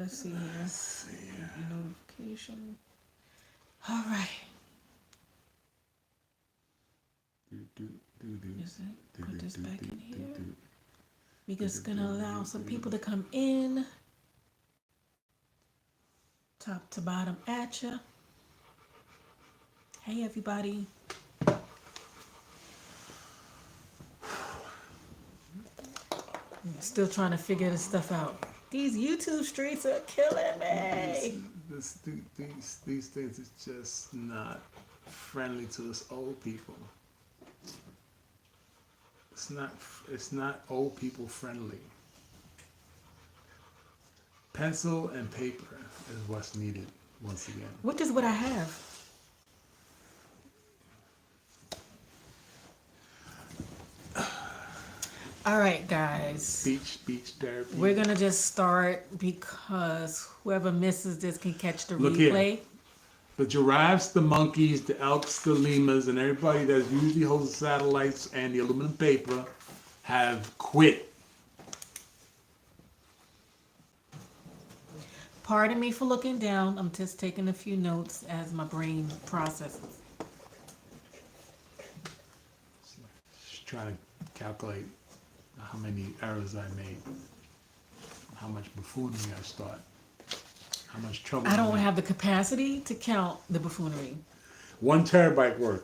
let's see here. Let's see. Notification. All right. Is it? Put this back in here. We're just gonna allow some people to come in. Top to bottom at ya. Hey everybody. Still trying to figure this stuff out. These YouTube streets are killing me. These things is just not friendly to us old people. It's not. It's not old people friendly. Pencil and paper is what's needed once again. What is what I have? All right, guys. Speech therapy. We're gonna just start because whoever misses this can catch the Look replay. here. The giraffes, the monkeys, the elks, the lemurs, and everybody that usually holds the satellites and the aluminum paper have quit. Pardon me for looking down. I'm just taking a few notes as my brain processes. Just trying to calculate how many errors I made, how much buffoonery I start, how much trouble. I don't have the capacity to count the buffoonery. 1 terabyte worth.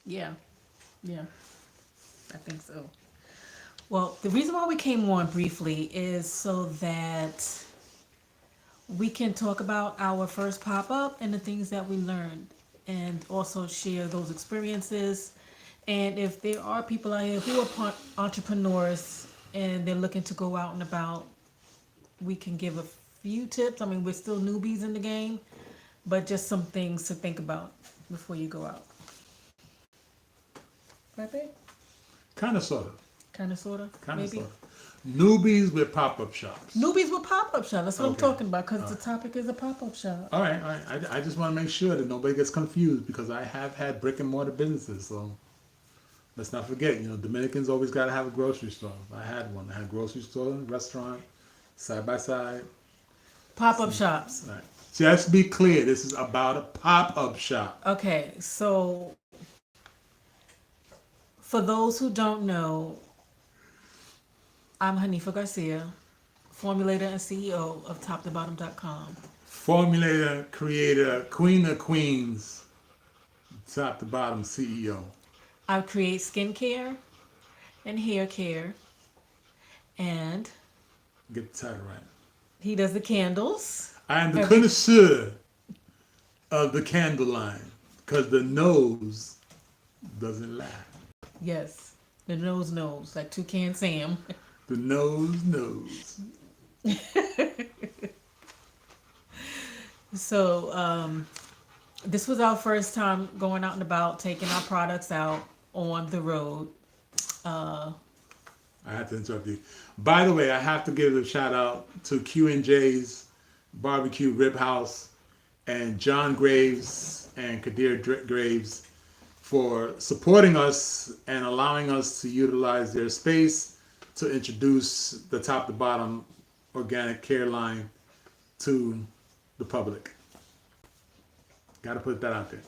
Yeah, I think so. Well, the reason why we came on briefly is so that we can talk about our first pop-up and the things that we learned, and also share those experiences. And if there are people out here who are entrepreneurs and they're looking to go out and about, we can give a few tips. I mean, we're still newbies in the game, but just some things to think about before you go out. Right, babe? Kind of, sort of. Kind of, sort of, Kind of, maybe. sort of. Newbies with pop-up shops. Newbies with pop-up shop. That's what I'm Okay. talking about, because the topic is a pop-up shop. All right. I just want to make sure that nobody gets confused because I have had brick and mortar businesses. So let's not forget, Dominicans always got to have a grocery store. I had one. I had a grocery store, restaurant, side by side. Pop-up shops. All right. Just be clear, this is about a pop-up shop. Okay, so for those who don't know, I'm Hanifa Garcia, formulator and CEO of TopToBottom.com. Formulator, creator, queen of queens, top to bottom CEO. I create skincare and hair care, and Get the title right. he does the candles. I am the connoisseur of the candle line because the nose doesn't lie. Yes, the nose knows, like Toucan Sam. The nose knows. So this was our first time going out and about, taking our products out on the road. I have to interrupt you. By the way, I have to give a shout out to Q&J's Barbecue Rib House and John Graves and Kadir Graves for supporting us and allowing us to utilize their space to introduce the top to bottom organic care line to the public. Got to put that out there.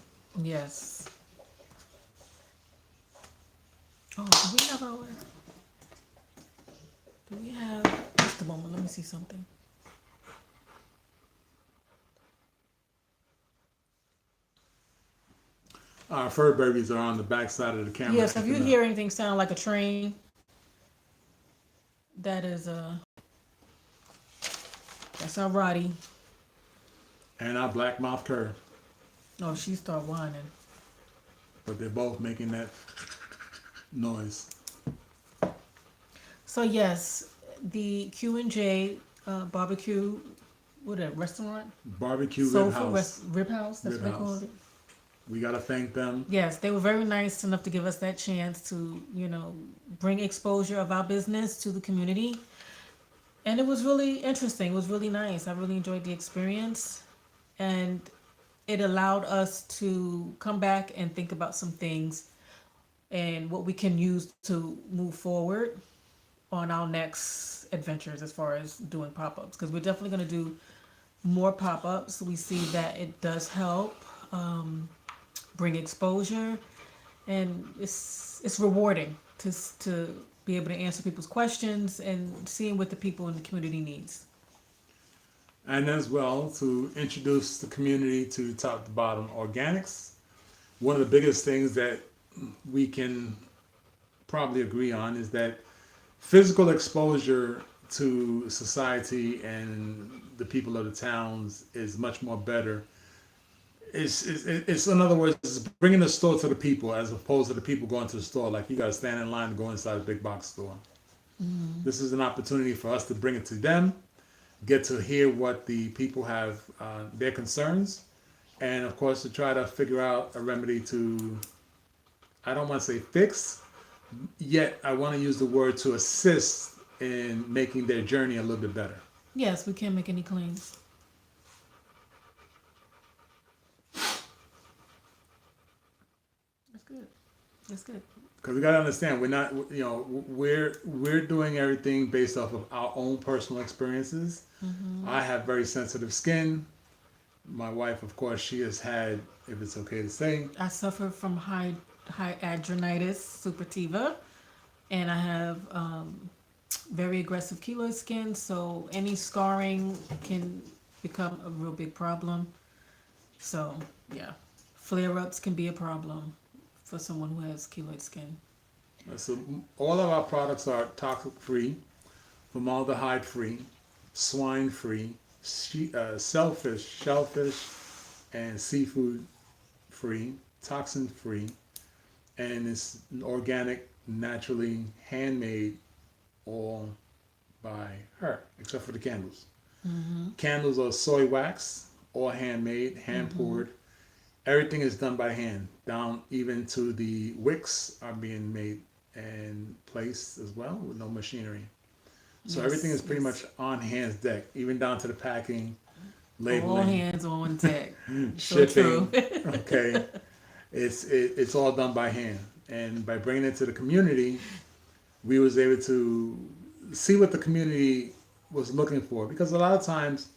Yes. Oh, do we have our... Do we have... Just a moment, let me see something. Our fur babies are on the back side of the camera. Yes, if you hear anything sound like a train, that is that's our Roddy. And our black mouth cur. Oh, she start whining. But they're both making that noise. So yes, the Q&J barbecue, what a restaurant? Barbecue Rib Soulful House. Rib House, that's Rib what they call House. it. We got to thank them. Yes, they were very nice enough to give us that chance to, bring exposure of our business to the community. And it was really interesting. It was really nice. I really enjoyed the experience. And it allowed us to come back and think about some things and what we can use to move forward on our next adventures as far as doing pop-ups, because we're definitely going to do more pop-ups. We see that it does help bring exposure, and it's rewarding to be able to answer people's questions and seeing what the people in the community needs. And as well to introduce the community to top to bottom organics. One of the biggest things that we can probably agree on is that physical exposure to society and the people of the towns is much more better. It's in other words, it's bringing the store to the people as opposed to the people going to the store. Like you got to stand in line to go inside a big box store. This is an opportunity for us to bring it to them, get to hear what the people have, their concerns, and of course to try to figure out a remedy to, I don't want to say fix, yet I want to use the word to assist in making their journey a little bit better. Yes, we can't make any claims. That's good. That's good. Because we got to understand, we're not, we're doing everything based off of our own personal experiences. I have very sensitive skin. My wife, of course, she has had, if it's okay to say, I suffer from hydronitis suppurativa, and I have very aggressive keloid skin, so any scarring can become a real big problem. So, yeah, flare-ups can be a problem for someone who has keloid skin. so all of our products are toxic free, formaldehyde free, swine free, shellfish, and seafood free, toxin free, and it's organic, naturally handmade, all by her, except for the candles. Candles are soy wax, all handmade, hand poured. Everything is done by hand, down even to the wicks are being made and placed as well with no machinery. So Yes, everything is pretty yes. much on hands deck, even down to the packing, All labeling, hands on deck. So shipping. true. Okay, it's all done by hand, and by bringing it to the community, we was able to see what the community was looking for. Because a lot of times,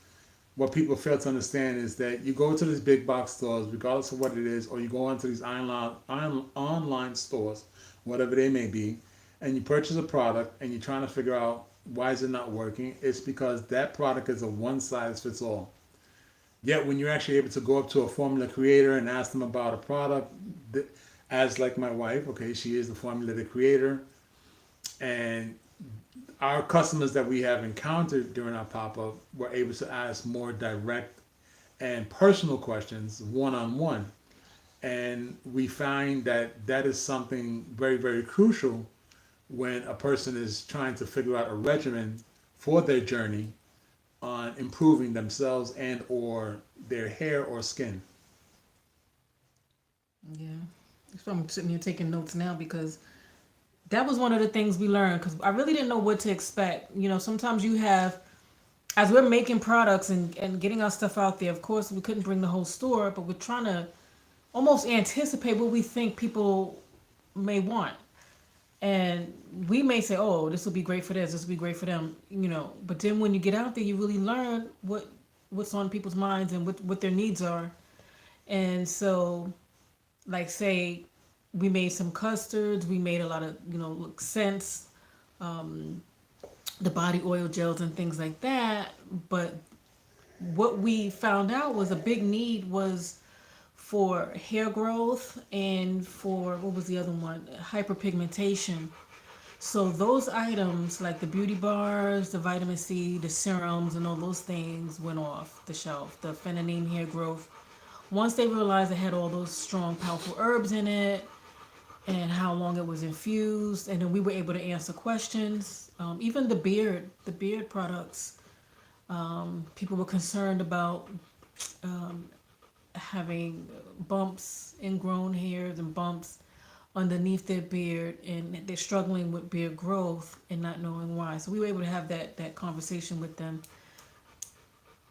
what people fail to understand is that you go to these big box stores, regardless of what it is, or you go onto these online stores, whatever they may be, and you purchase a product and you're trying to figure out why is it not working. It's because that product is a one size fits all. Yet when you're actually able to go up to a formula creator and ask them about a product, as like my wife, okay, she is the formula creator, and our customers that we have encountered during our pop-up were able to ask more direct and personal questions one-on-one, and we find that that is something very, very crucial when a person is trying to figure out a regimen for their journey on improving themselves and or their hair or skin. Yeah. So I'm sitting here taking notes now because that was one of the things we learned, because I really didn't know what to expect. Sometimes you have, as we're making products and getting our stuff out there, of course, we couldn't bring the whole store, but we're trying to almost anticipate what we think people may want. And we may say, oh, this will be great for this will be great for them, But then when you get out there, you really learn what's on people's minds and what their needs are. And so, like, say, we made some custards, we made a lot of, scents, the body oil gels and things like that. But what we found out was a big need was for hair growth and for, what was the other one? Hyperpigmentation. So those items like the beauty bars, the vitamin C, the serums, and all those things went off the shelf. The phenanine hair growth. Once they realized it had all those strong, powerful herbs in it and how long it was infused, and then we were able to answer questions. Even the beard products, people were concerned about having bumps, ingrown hairs and bumps underneath their beard, and they're struggling with beard growth and not knowing why. So we were able to have that conversation with them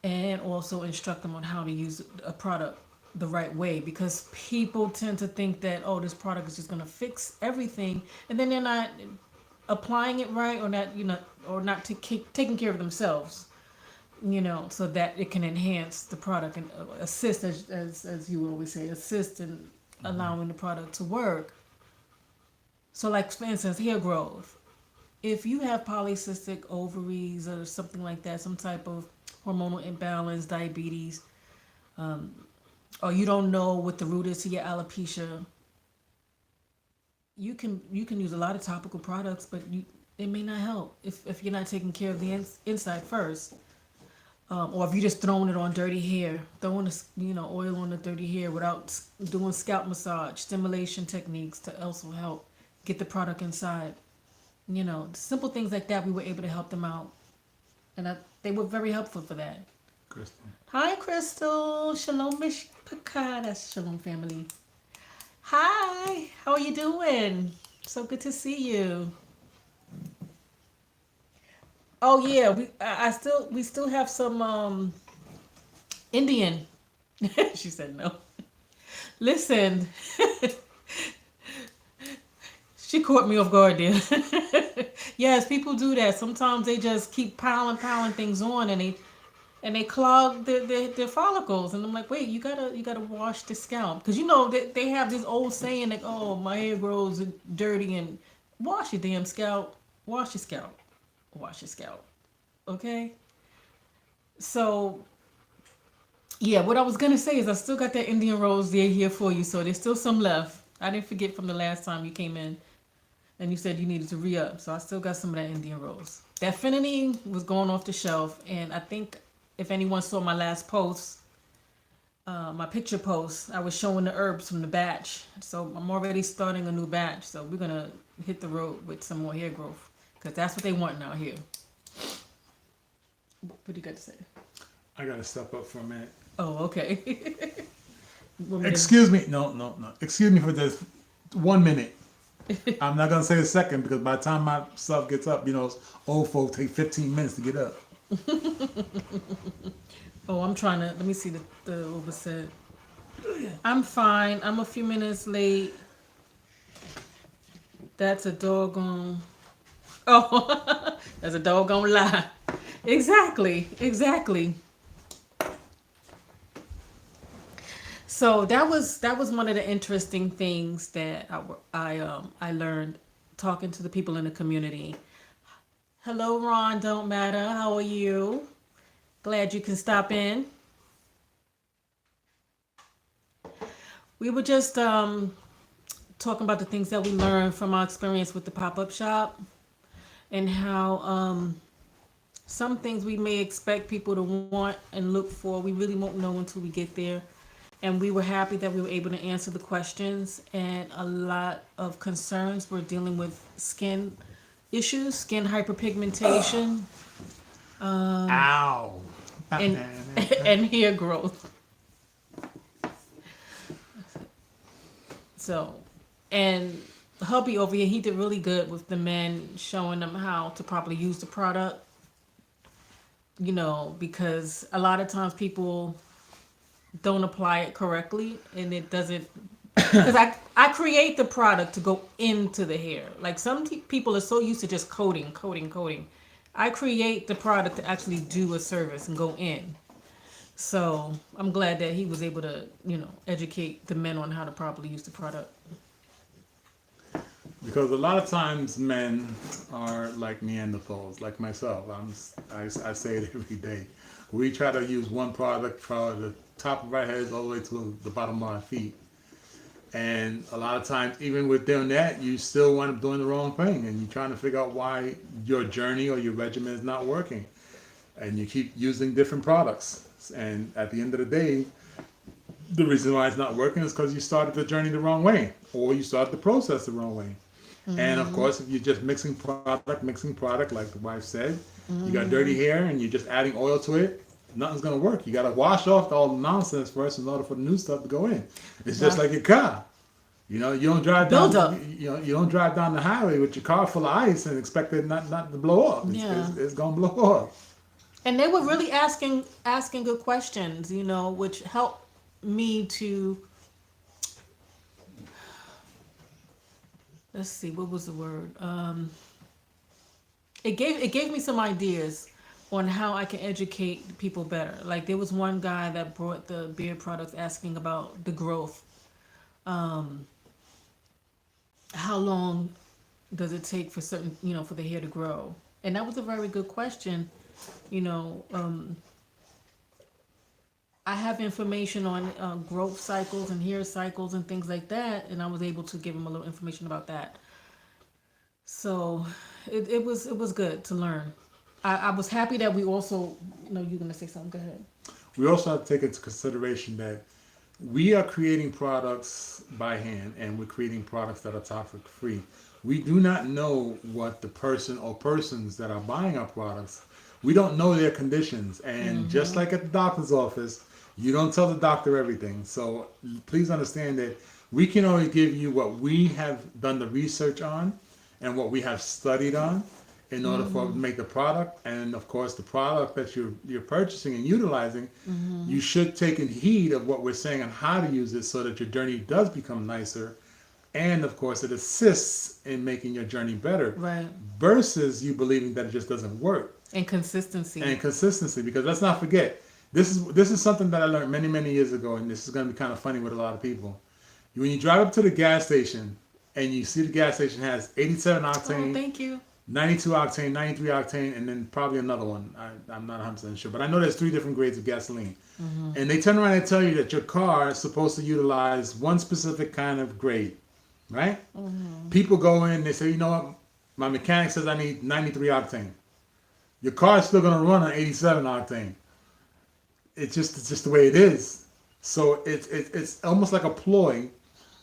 and also instruct them on how to use a product the right way, because people tend to think that, oh, this product is just going to fix everything, and then they're not applying it right, or not, or not taking care of themselves, so that it can enhance the product and assist, as you always say, assist in allowing the product to work. So, like for instance, hair growth. If you have polycystic ovaries or something like that, some type of hormonal imbalance, diabetes, or you don't know what the root is to your alopecia, you can use a lot of topical products, but it may not help if you're not taking care of the inside first. Or if you're just throwing it on dirty hair, throwing oil on the dirty hair without doing scalp massage, stimulation techniques to also help get the product inside. Simple things like that. We were able to help them out, and they were very helpful for that. Crystal. Hi, Crystal. Shalom, Miss Picard. That's Shalom family. Hi, how are you doing? So good to see you. Oh yeah, we still have some Indian. She said no. Listen, she caught me off guard there. Yes, people do that. Sometimes they just keep piling things on, and they clog their follicles. And I'm like, wait, you gotta wash the scalp, because they have this old saying like, oh, my hair grows dirty, and wash your damn scalp, wash your scalp, wash your scalp. Okay, so yeah, what I was gonna say is I still got that Indian rose there here for you, so there's still some left. I didn't forget from the last time you came in and you said you needed to re-up, so I still got some of that Indian rose. That Affinity was going off the shelf, and I think if anyone saw my last post, my picture post, I was showing the herbs from the batch. So I'm already starting a new batch, so we're gonna hit the road with some more hair growth, because that's what they want now here. What do you got to say? I gotta step up for a minute. Oh, okay. Excuse me. No, no, no. Excuse me for this 1 minute. I'm not gonna say a second, because by the time my stuff gets up, old folk take 15 minutes to get up. Oh, I'm trying to, let me see the what was said. I'm fine. I'm a few minutes late. That's a doggone. Oh, that's a doggone lie. Exactly. So that was one of the interesting things that I learned talking to the people in the community. Hello, Ron. Don't matter. How are you? Glad you can stop in. We were just talking about the things that we learned from our experience with the pop-up shop, and how some things we may expect people to want and look for, we really won't know until we get there. And we were happy that we were able to answer the questions, and a lot of concerns were dealing with skin issues, skin hyperpigmentation, Ow. and and hair growth. So, and hubby over here, he did really good with the men, showing them how to properly use the product. Because a lot of times people don't apply it correctly, and it doesn't. Because I create the product to go into the hair. Like some people are so used to just coating. I create the product to actually do a service and go in. So I'm glad that he was able to, educate the men on how to properly use the product. Because a lot of times men are like Neanderthals, like myself. I say it every day. We try to use one product from the top of our heads all the way to the bottom of our feet. And a lot of times, even with doing that, you still wind up doing the wrong thing. And you're trying to figure out why your journey or your regimen is not working. And you keep using different products. And at the end of the day, the reason why it's not working is because you started the journey the wrong way, or you started the process the wrong way. Mm-hmm. And of course, if you're just mixing product, like the wife said, you got dirty hair and you're just adding oil to it, nothing's gonna work. You gotta wash off all the nonsense first in order for the new stuff to go in. It's just like your car. You don't drive down. You don't drive down the highway with your car full of ice and expect it not to blow up. It's gonna blow up. And they were really asking good questions, which helped me to, let's see, what was the word? it gave me some ideas on how I can educate people better. Like there was one guy that brought the beard products asking about the growth. How long does it take for certain, for the hair to grow? And that was a very good question. You know, I have information on growth cycles and hair cycles and things like that, and I was able to give him a little information about that. So it was good to learn. I was happy that we also. No, you're gonna say something. Go ahead. We also have to take into consideration that we are creating products by hand and we're creating products that are toxic free. We do not know what the person or persons that are buying our products, we don't know their conditions. And just like at the doctor's office, you don't tell the doctor everything. So please understand that we can only give you what we have done the research on and what we have studied on in order for to make the product. And of course the product that you're purchasing and utilizing, you should take in heed of what we're saying on how to use it so that your journey does become nicer, and of course it assists in making your journey better, Right. versus you believing that it just doesn't work. And consistency. And consistency, because let's not forget, this is something that I learned many years ago, and this is going to be kind of funny with a lot of people. When you drive up to the gas station and you see the gas station has 87 octane, Oh, thank you. 92 octane, 93 octane, and then probably another one. I'm not 100% sure, but I know there's 3 different grades of gasoline. And they turn around and tell you that your car is supposed to utilize one specific kind of grade, right? People go in, they say, you know what, my mechanic says I need 93 octane. Your car is still going to run on 87 octane. It's just the way it is. So it's almost like a ploy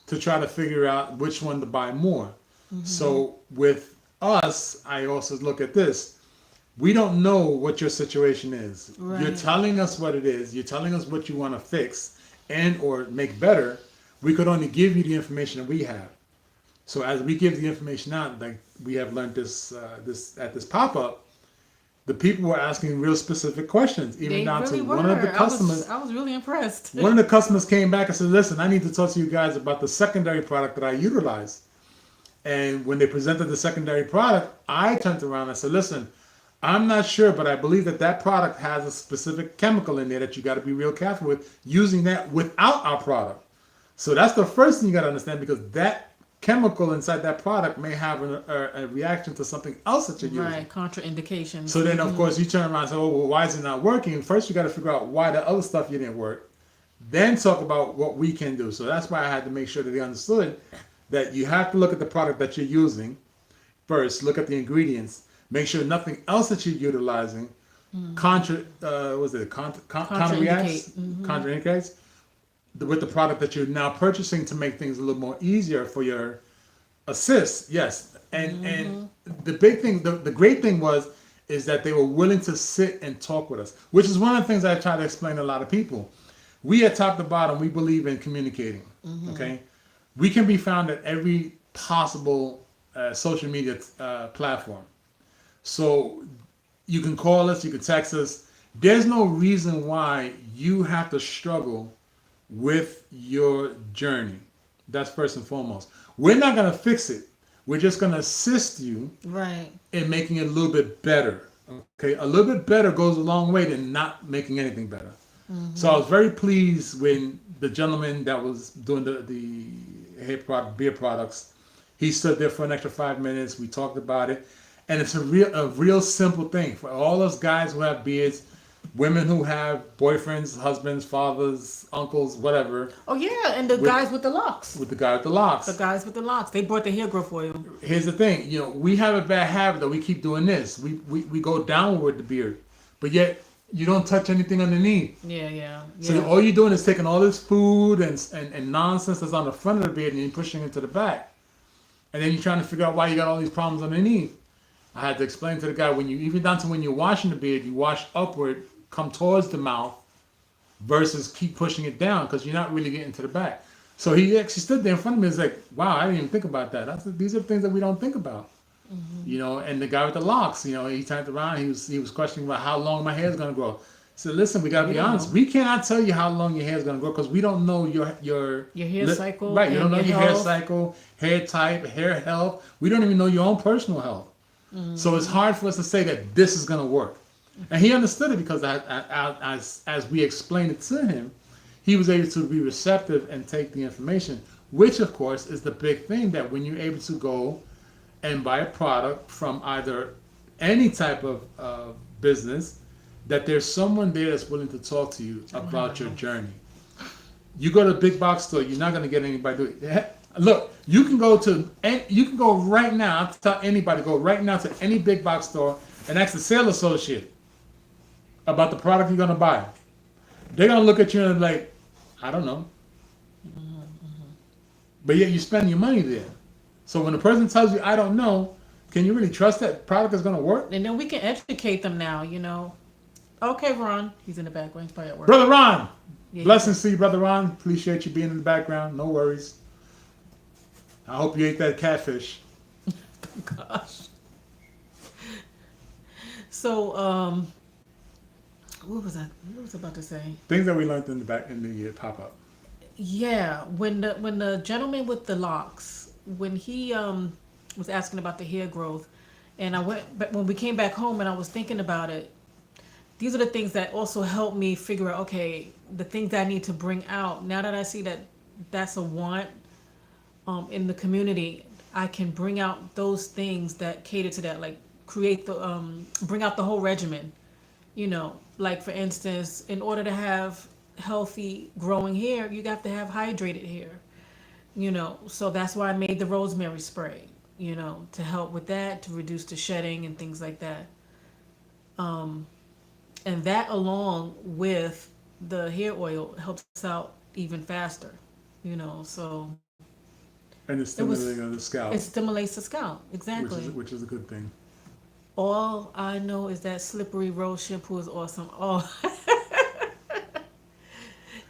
to try to figure out which one to buy more. So with us, I also look at this. We don't know what your situation is. Right. You're telling us what it is. You're telling us what you want to fix and or make better. We could only give you the information that we have. So as we give the information out, like we have learned this at this pop-up, the people were asking real specific questions, even They down really to were. one of the customers. I was really impressed. One of the customers came back and said, listen, I need to talk to you guys about the secondary product that I utilize. And when they presented the secondary product, I turned around and I said, listen, I'm not sure, but I believe that product has a specific chemical in there that you got to be real careful with using that without our product. So that's the first thing you got to understand, because that chemical inside that product may have a reaction to something else that you're using. Right, contraindications. So then, of course, you turn around and say, oh, well, why is it not working? First, you got to figure out why the other stuff you didn't work. Then talk about what we can do. So that's why I had to make sure that they understood that you have to look at the product that you're using first, look at the ingredients, make sure nothing else that you're utilizing contraindicates with the product that you're now purchasing to make things a little more easier for your assist. Yes. And the big thing, the great thing is that they were willing to sit and talk with us, which is one of the things I try to explain to a lot of people. We at Top to Bottom, we believe in communicating. Okay. We can be found at every possible social media platform. So you can call us, you can text us. There's no reason why you have to struggle with your journey. That's first and foremost. We're not going to fix it. We're just going to assist you in making it a little bit better. Okay, a little bit better goes a long way than not making anything better. So I was very pleased when the gentleman that was doing the hair product, beer products, he stood there for an extra 5 minutes. We talked about it, and it's a real simple thing for all those guys who have beards, women who have boyfriends, husbands, fathers, uncles, whatever. Oh yeah, and the guys with the locks. With the guy with the locks. The guys with the locks. They brought the hair growth oil. Here's the thing, we have a bad habit that we keep doing this. We go downward with the beard, but yet you don't touch anything underneath. Yeah. So all you're doing is taking all this food and nonsense that's on the front of the beard and you're pushing it to the back. And then you're trying to figure out why you got all these problems underneath. I had to explain to the guy, even down to when you're washing the beard, you wash upward, come towards the mouth, versus keep pushing it down, because you're not really getting to the back. So he actually stood there in front of me and was like, wow, I didn't even think about that. These are things that we don't think about. And the guy with the locks, he turned around, he was questioning about how long my hair is going to grow. So listen, we got to be honest. We cannot tell you how long your hair is going to grow, because we don't know your hair cycle. Right, you don't know your hair health. cycle, hair type, hair health. We don't even know your own personal health. So it's hard for us to say that this is going to work. And he understood it because as we explained it to him, he was able to be receptive and take the information, which of course is the big thing, that when you're able to go and buy a product from either any type of business, that there's someone there that's willing to talk to you about your journey. You go to a big box store, you're not going to get anybody to do it. Look, you can go right now. I'll tell anybody, go right now to any big box store and ask the sales associate about the product you're going to buy. They're going to look at you and be like, I don't know. But yet you spend your money there. So when a person tells you, I don't know, can you really trust that product is going to work? And then we can educate them now, you know. Okay, Ron. He's in the background. He's probably at work. Brother Ron. Yeah, Blessings to you, Brother Ron. Appreciate you being in the background. No worries. I hope you ate that catfish. Gosh. So, what was I about to say? Things that we learned in the pop-up. Yeah, when the gentleman with the locks, when he was asking about the hair growth, and when we came back home and I was thinking about it, these are the things that also helped me figure out, okay, the things that I need to bring out. Now that I see that that's a want in the community, I can bring out those things that cater to that, like create bring out the whole regimen. You know, like for instance, in order to have healthy growing hair, you have to have hydrated hair. You know, so that's why I made the rosemary spray, you know, to help with that, to reduce the shedding and things like that. And that along with the hair oil helps out even faster, you know, so. And it's stimulating of the scalp. It stimulates the scalp, exactly. Which is a good thing. All I know is that Slippery Rose shampoo is awesome. Oh,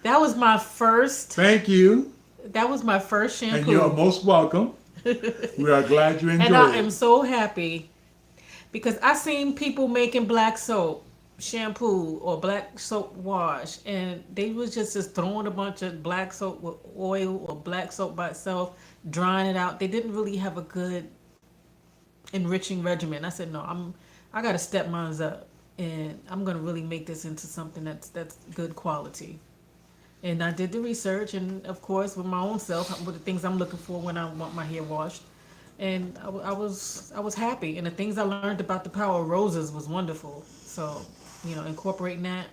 that was my first. Thank you. That was my first shampoo. And you're most welcome. We are glad you enjoyed it. And I am so happy because I seen people making black soap shampoo or black soap wash, and they was just throwing a bunch of black soap with oil or black soap by itself, drying it out. They didn't really have a good enriching regimen. I said, no, I got to step mine up, and I'm going to really make this into something that's good quality. And I did the research, and of course, with my own self, with the things I'm looking for when I want my hair washed. And I was happy. And the things I learned about the power of roses was wonderful. So, you know, incorporating that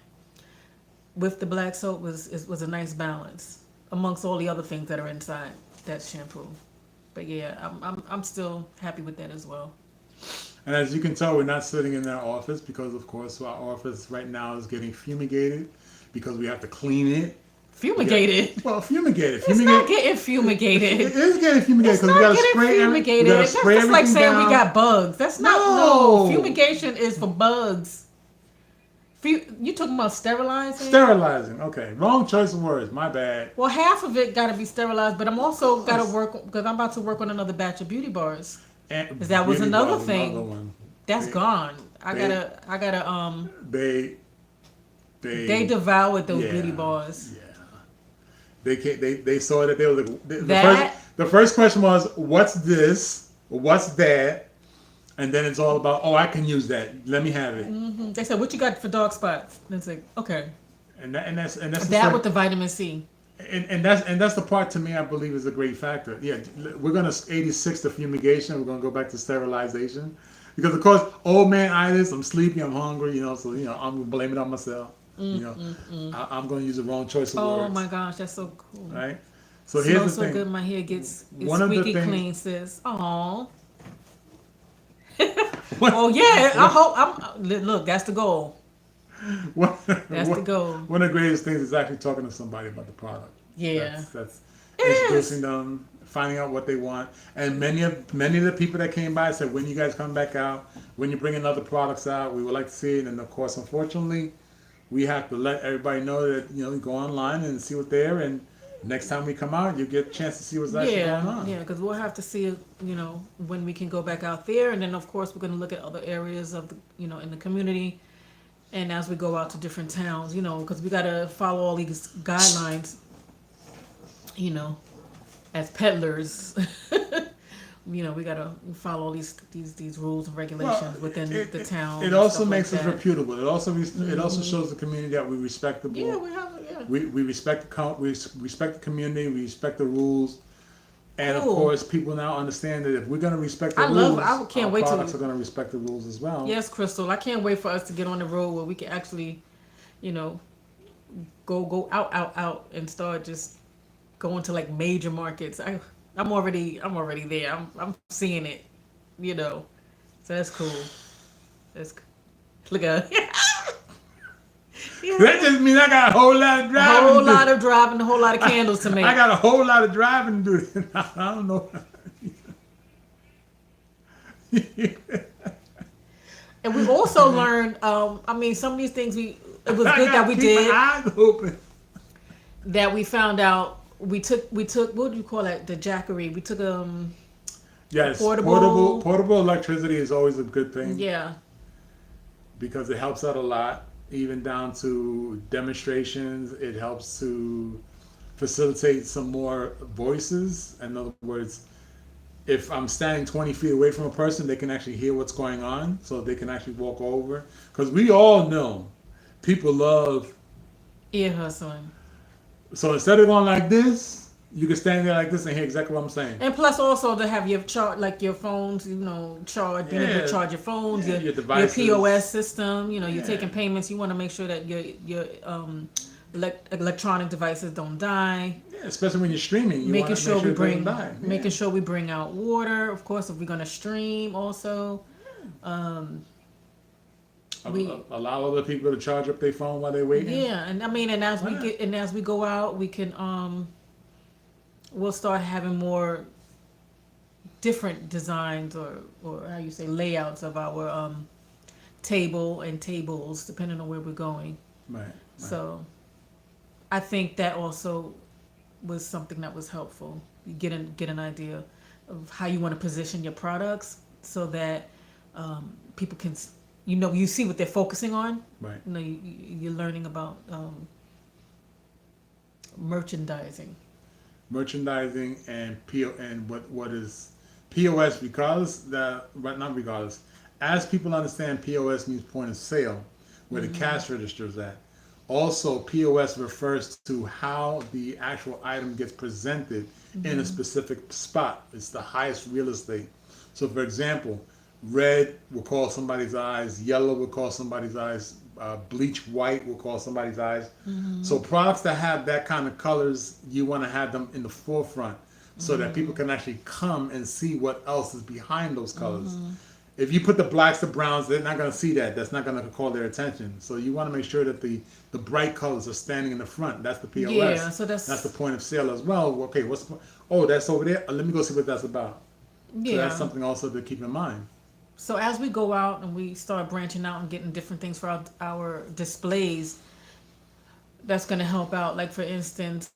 with the black soap was a nice balance amongst all the other things that are inside that shampoo. But yeah, I'm still happy with that as well. And as you can tell, we're not sitting in our office because, of course, our office right now is getting fumigated because we have to clean it. Fumigated? Well, fumigated. It's not getting fumigated. It is getting fumigated because we got to spray fumigated. That's just like saying we got bugs. That's not, no. Fumigation is for bugs. You talking about sterilizing? Sterilizing. Okay. Wrong choice of words. My bad. Well, half of it got to be sterilized, but I'm also got to work because I'm about to work on another batch of beauty bars. Because that was another thing. That's gone. I gotta. They devoured those beauty bars. Yeah. They saw that they were the first question was, what's this? What's that? And then it's all about, I can use that. Let me have it. Mm-hmm. They said, what you got for dark spots? And it's like, okay. And that's that with the vitamin C. And that's the part to me I believe is a great factor. Yeah, we're gonna 86 the fumigation. We're gonna go back to sterilization because of course, old man itis. I'm sleepy. I'm hungry. You know, so I'm gonna blame it on myself. I'm gonna use the wrong choice of words. Oh my gosh, that's so cool. Right. So here's the thing. So good, my hair gets squeaky clean, sis. Aww. Oh yeah, I hope look, that's the goal. That's the goal. One of the greatest things is actually talking to somebody about the product. Yeah. That's introducing them, finding out what they want. And many of the people that came by said, when you guys come back out, when you bring in other products out, we would like to see it. And of course, unfortunately, we have to let everybody know that, go online and see what they're, and next time we come out, you get a chance to see what's actually going on. Yeah, because we'll have to see, when we can go back out there. And then, of course, we're going to look at other areas of, in the community. And as we go out to different towns, because we got to follow all these guidelines, as peddlers. we gotta follow all these rules and Well, regulations within the town. it and also stuff like makes us that. reputable. It also shows the community that we respectable. Yeah, we have yeah. We respect we respect the community. We respect the rules, and of Cool. course, people now understand that if we're going to respect the I rules, can't our wait products to. are going to respect the rules as well. Yes, Crystal. I can't wait for us to get on the road where we can actually, you know, go out and start just going to like major markets. I'm already there. I'm seeing it, you know. So that's cool. That's look at That yeah. just means I got a whole lot of A driving whole to lot do. of driving, a whole lot of candles to I make. got a whole lot of driving to do. I don't know. And we also learned. I mean, some of these things it was I good that got we to keep my did. eyes open. That we found out. We took what do you call it? The jackery. We took Yes, portable. portable electricity is always a good thing Yeah. because it helps out a lot, even down to demonstrations. It helps to facilitate some more voices. In other words, if I'm standing 20 feet away from a person, they can actually hear what's going on, so they can actually walk over. Because we all know people love. Ear hustling. So instead of going like this, you can stand there like this and hear exactly what I'm saying. And plus also to have your like your phones, charge, being able Yeah, to charge your phones, yeah, your your your devices. POS system, you're Yeah. taking payments, you want to make sure that your electronic devices don't die. Yeah, especially when you're streaming, you want Making to sure make sure we it doesn't bring die. Yeah. making sure we bring out water, of course, if we're gonna stream also. Um we Allow other people to charge up their phone while they're waiting. yeah, and I mean and as Why we not? get and as we go out, we can we'll start having more different designs or how you say layouts of our table and tables depending on where we're going. Right. Right. So I think that also was something that was helpful. You get an idea of how you want to position your products so that people can you see what they're focusing on. Right. You're learning about merchandising. Merchandising and what is POS, because that, but not regardless. As people understand, POS means point of sale, where the cash register is at. Also, POS refers to how the actual item gets presented in a specific spot. It's the highest real estate. So, for example, red will call somebody's eyes, yellow will call somebody's eyes, bleach white will call somebody's eyes. So products that have that kind of colors, you want to have them in the forefront so that people can actually come and see what else is behind those colors. If you put the blacks, the browns, they're not going to see that. That's not going to call their attention. So you want to make sure that the bright colors are standing in the front. That's the POS. Yeah, so that's the point of sale as well. Okay, what's the, oh, that's over there. Let me go see what that's about. So yeah. that's something also to keep in mind. So as we go out and we start branching out and getting different things for our displays, that's going to help out. Like for instance,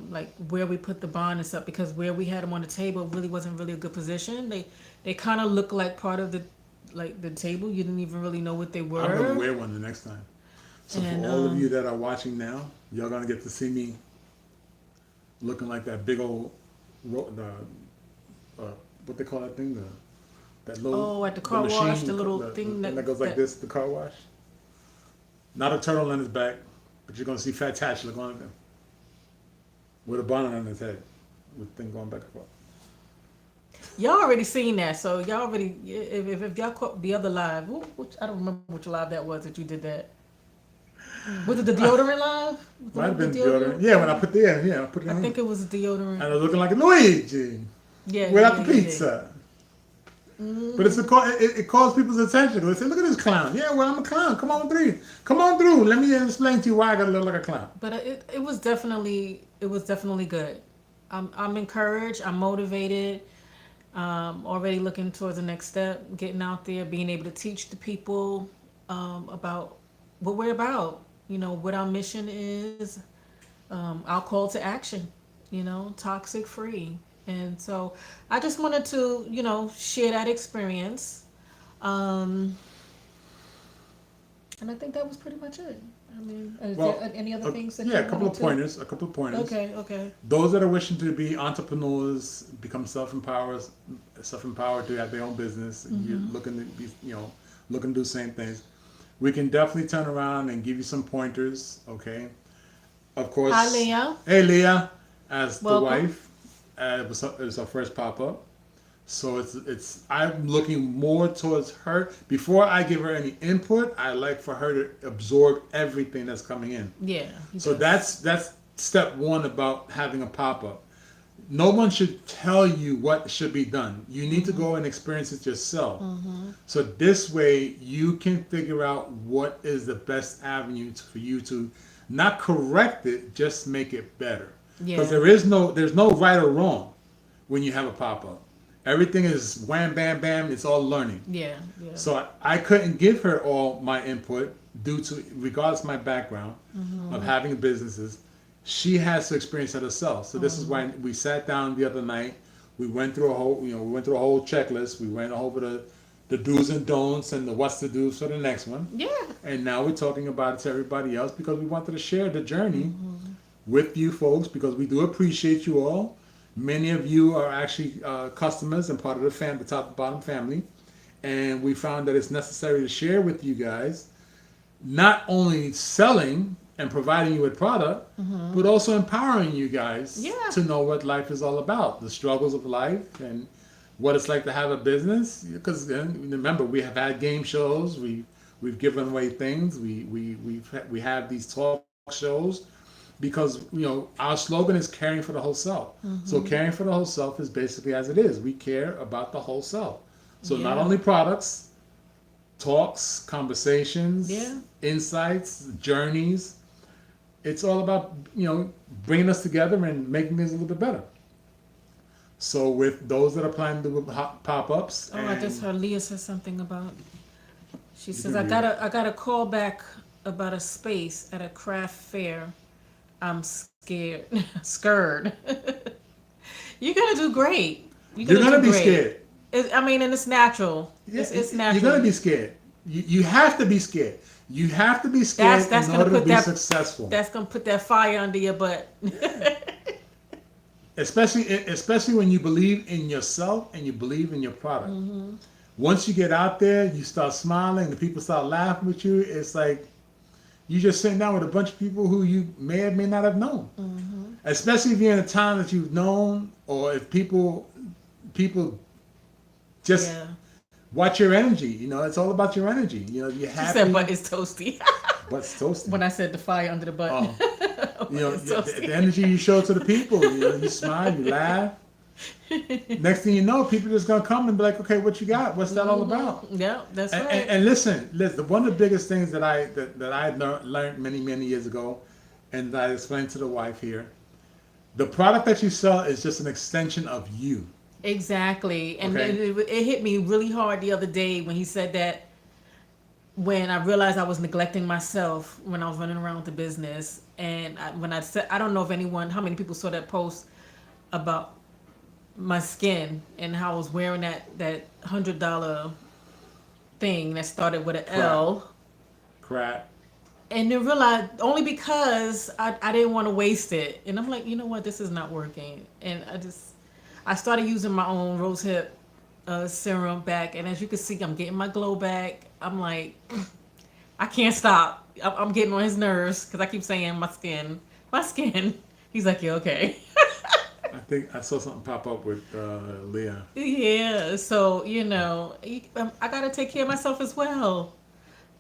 like where we put the bonnets up, because where we had them on the table really wasn't really a good position. They kind of look like part of the table. You didn't even really know what they were. I'm gonna wear one the next time. So And, for all of you that are watching now, y'all gonna get to see me looking like that big old what they call that thing, that little at the car machine, wash, the little thing that goes like this, the car wash. Not a turtle on his back, but you're gonna see Fat Tatch going at them with a bonnet on his head, with the thing going back and forth. Y'all already seen that, so y'all already if y'all caught the other live, which I don't remember which live that was that you did that. Was it the deodorant live? Might have been deodorant. Yeah, when I put I put it I on. think it was deodorant. And I was looking like a Luigi Yeah, without yeah, the yeah, pizza. But it calls people's attention. They say, "Look at this clown." Yeah, well, I'm a clown. Come on through. Let me explain to you why I gotta look like a clown. But it was definitely good. I'm encouraged. I'm motivated. Already looking towards the next step, getting out there, being able to teach the people about what we're about. What our mission is, our call to action. Toxic free. And so I just wanted to, share that experience. And I think that was pretty much it. I mean, is Well, there any other things that yeah, you wanted to? a couple of pointers. Okay, okay. Those that are wishing to be entrepreneurs, become self-empowered to have their own business, and you're looking to be, looking to do the same things. We can definitely turn around and give you some pointers. Okay, of course. Hi, Leah. Hey, Leah, as the Welcome. wife, it was her first pop up. So it's I'm looking more towards her. Before I give her any input, I like for her to absorb everything that's coming in. Yeah. So that's step one about having a pop up. No one should tell you what should be done. You need to go and experience it yourself. So this way you can figure out what is the best avenue for you to not correct it, just make it better. Because Yeah. there's no right or wrong when you have a pop up. Everything is wham bam bam. It's all learning. Yeah. Yeah. So I couldn't give her all my input due to, regardless of my background of having businesses, she has to experience it herself. So this is why we sat down the other night. We went through we went through a whole checklist. We went over the do's and don'ts and the what's to do for the next one. Yeah. And now we're talking about it to everybody else because we wanted to share the journey with you folks because we do appreciate you all. Many of you are actually customers and part of the top to bottom family. And we found that it's necessary to share with you guys, not only selling and providing you with product, but also empowering you guys Yeah. to know what life is all about, the struggles of life and what it's like to have a business. Because remember, we have had game shows, we've given away things, we have these talk shows. Because our slogan is caring for the whole self. So caring for the whole self is basically as it is. We care about the whole self. So not Yeah. only products, talks, conversations, Yeah. insights, journeys. It's all about bringing us together and making things a little bit better. So with those that are planning to do pop-ups, Oh, I just heard Leah said something about. She says, can read I got a call back about a space at a craft fair. I'm scared. Scared. You're gonna do great. you're gonna do be great. scared. I mean, and it's natural. It's natural. You're gonna be scared. You have to be scared. You have to be scared That's in gonna order to put be that- successful. That's gonna put that fire under your butt. Especially when you believe in yourself and you believe in your product. Once you get out there, you start smiling, the people start laughing with you. It's like you're just sitting down with a bunch of people who you may or may not have known. Especially if you're in a town that you've known, or if people just Yeah. watch your energy. It's all about your energy. You're She happy. said, "But it's toasty." Butt's toasty. When I said the fire under the butt. Oh. It's toasty. The energy you show to the people. You smile, you laugh. Next thing you know, people are just gonna come and be like, "Okay, what you got? What's that all about?" Yeah, that's And, right. and listen. One of the biggest things that I learned many years ago, and that I explained to the wife here, the product that you sell is just an extension of you. Exactly. And Okay. it hit me really hard the other day when he said that, when I realized I was neglecting myself when I was running around with the business. And when I said, I don't know if how many people saw that post about my skin and how I was wearing that $100 thing that started with an L. Crap. And then realized only because I didn't want to waste it. And I'm like, you know what, this is not working. And I started using my own rosehip serum back. And as you can see, I'm getting my glow back. I'm like, I can't stop. I'm getting on his nerves because I keep saying my skin. He's like, yeah, okay. I think I saw something pop up with Leah. Yeah, so, I got to take care of myself as well.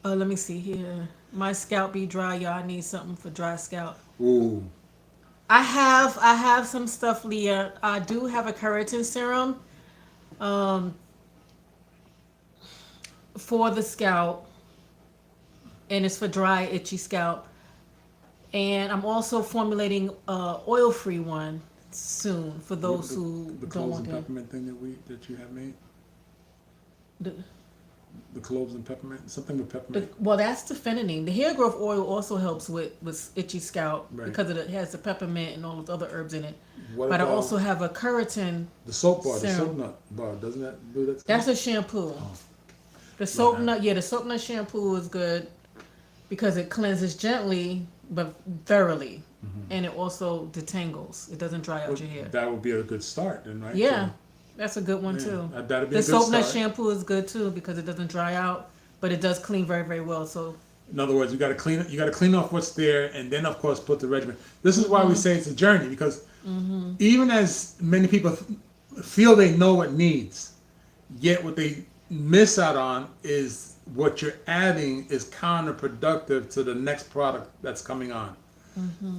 Let me see here. My scalp be dry, y'all. I need something for dry scalp. Ooh. I have some stuff, Leah. I do have a keratin serum for the scalp, and it's for dry, itchy scalp. And I'm also formulating oil-free one soon for those who the don't cloves want and to. peppermint thing that you have made. The- The cloves and peppermint, something with peppermint. Well, that's the phenolene. The hair growth oil also helps with itchy scalp Right. because it has the peppermint and all those other herbs in it. What But I about also have a keratin. the soap bar, the serum. soap nut bar? Doesn't that do that? That's a shampoo. Oh. The soap Right. nut, yeah, the soap nut shampoo is good. because it cleanses gently but thoroughly, and it also detangles. It doesn't dry out your hair. That would be a good start, then, right? Yeah, So, that's a good one yeah, too. that'd be The a good soap nut start. shampoo is good too because it doesn't dry out, but it does clean very, very well. So In other words, you got to clean it. You got to clean off what's there, and then of course put the regimen. This is why we say it's a journey, because even as many people feel they know what needs, yet what they miss out on is what you're adding is counterproductive to the next product that's coming on.